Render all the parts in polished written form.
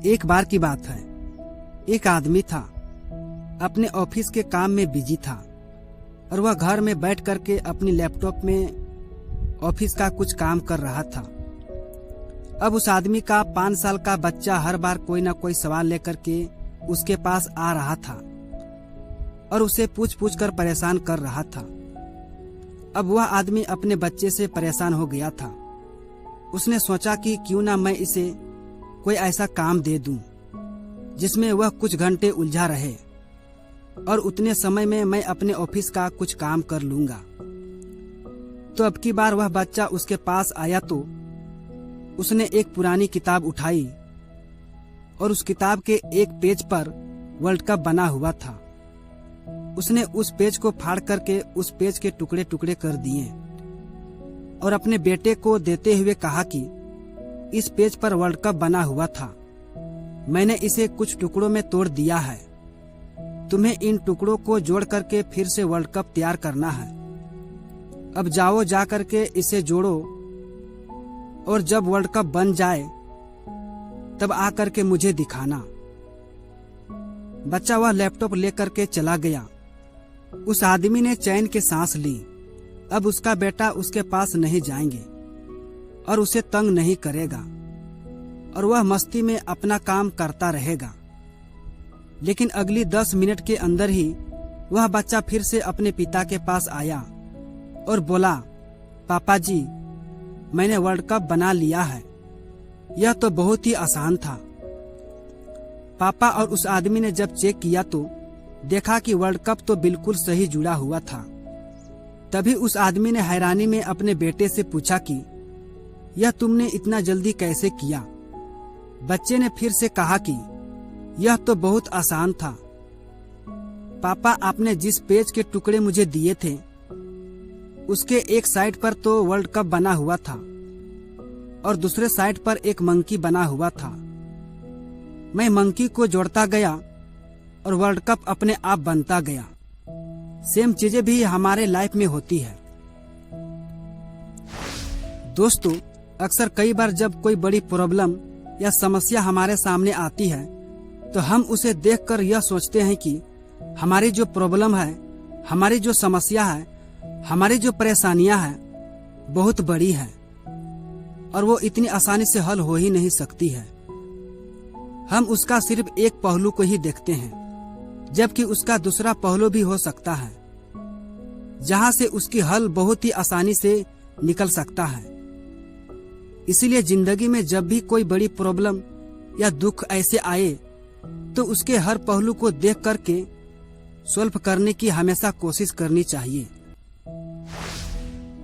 एक बार की बात है, एक आदमी था, अपने ऑफिस के काम में बिजी था और वह घर में बैठ करके अपनी लैपटॉप में ऑफिस का कुछ काम कर रहा था। अब उस आदमी का 5 साल का बच्चा हर बार कोई न कोई सवाल लेकर के उसके पास आ रहा था और उसे पूछ पूछ कर परेशान कर रहा था। अब वह आदमी अपने बच्चे से परेशान हो गया था। उसने सोचा कि क्यों ना मैं इसे कोई ऐसा काम दे दूं जिसमें वह कुछ घंटे उलझा रहे और उतने समय में मैं अपने ऑफिस का कुछ काम कर लूंगा। तो अब की बार वह बच्चा उसके पास आया तो उसने एक पुरानी किताब उठाई और उस किताब के एक पेज पर वर्ल्ड कप बना हुआ था। उसने उस पेज को फाड़ करके उस पेज के टुकड़े टुकड़े कर दिए और अपने बेटे को देते हुए कहा कि इस पेज पर वर्ल्ड कप बना हुआ था, मैंने इसे कुछ टुकड़ों में तोड़ दिया है, तुम्हें इन टुकड़ों को जोड़ करके फिर से वर्ल्ड कप तैयार करना है। अब जाओ, जा करके इसे जोड़ो और जब वर्ल्ड कप बन जाए तब आकर के मुझे दिखाना। बच्चा वह लैपटॉप लेकर के चला गया। उस आदमी ने चैन के सांस ली। अब उसका बेटा उसके पास नहीं जाएंगे और उसे तंग नहीं करेगा और वह मस्ती में अपना काम करता रहेगा। लेकिन अगली 10 मिनट के अंदर ही वह बच्चा फिर से अपने पिता के पास आया और बोला, पापा जी, मैंने वर्ल्ड कप बना लिया है, यह तो बहुत ही आसान था। पापा और उस आदमी ने जब चेक किया तो देखा कि वर्ल्ड कप तो बिल्कुल सही जुड़ा हुआ था। तभी उस आदमी ने हैरानी में अपने बेटे से पूछा कि यह तुमने इतना जल्दी कैसे किया। बच्चे ने फिर से कहा कि यह तो बहुत आसान था पापा, आपने जिस पेज के टुकड़े मुझे दिए थे उसके एक साइड पर तो वर्ल्ड कप बना हुआ था और दूसरे साइड पर एक मंकी बना हुआ था। मैं मंकी को जोड़ता गया और वर्ल्ड कप अपने आप बनता गया। सेम चीजें भी हमारे लाइफ में होती है। दोस्तों, अक्सर कई बार जब कोई बड़ी प्रॉब्लम या समस्या हमारे सामने आती है तो हम उसे देखकर यह सोचते हैं कि हमारी जो प्रॉब्लम है, हमारी जो समस्या है, हमारी जो परेशानियां हैं बहुत बड़ी है और वो इतनी आसानी से हल हो ही नहीं सकती है। हम उसका सिर्फ एक पहलू को ही देखते हैं, जबकि उसका दूसरा पहलू भी हो सकता है जहां से उसकी हल बहुत ही आसानी से निकल सकता है। इसीलिए जिंदगी में जब भी कोई बड़ी प्रॉब्लम या दुख ऐसे आए तो उसके हर पहलू को देख करके सॉल्व करने की हमेशा कोशिश करनी चाहिए।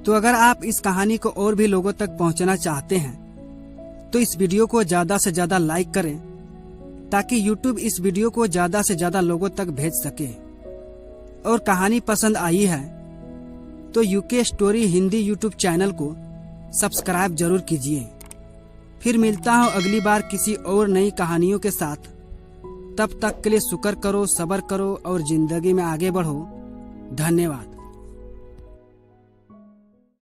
तो अगर आप इस कहानी को और भी लोगों तक पहुंचाना चाहते हैं तो इस वीडियो को ज्यादा से ज्यादा लाइक करें ताकि YouTube इस वीडियो को ज्यादा से ज्यादा लोगों तक भेज सके। और कहानी पसंद आई है तो UK story Hindi YouTube channel को सब्सक्राइब जरूर कीजिए। फिर मिलता हूँ अगली बार किसी और नई कहानियों के साथ। तब तक के लिए शुक्र करो, सब्र करो और जिंदगी में आगे बढ़ो। धन्यवाद।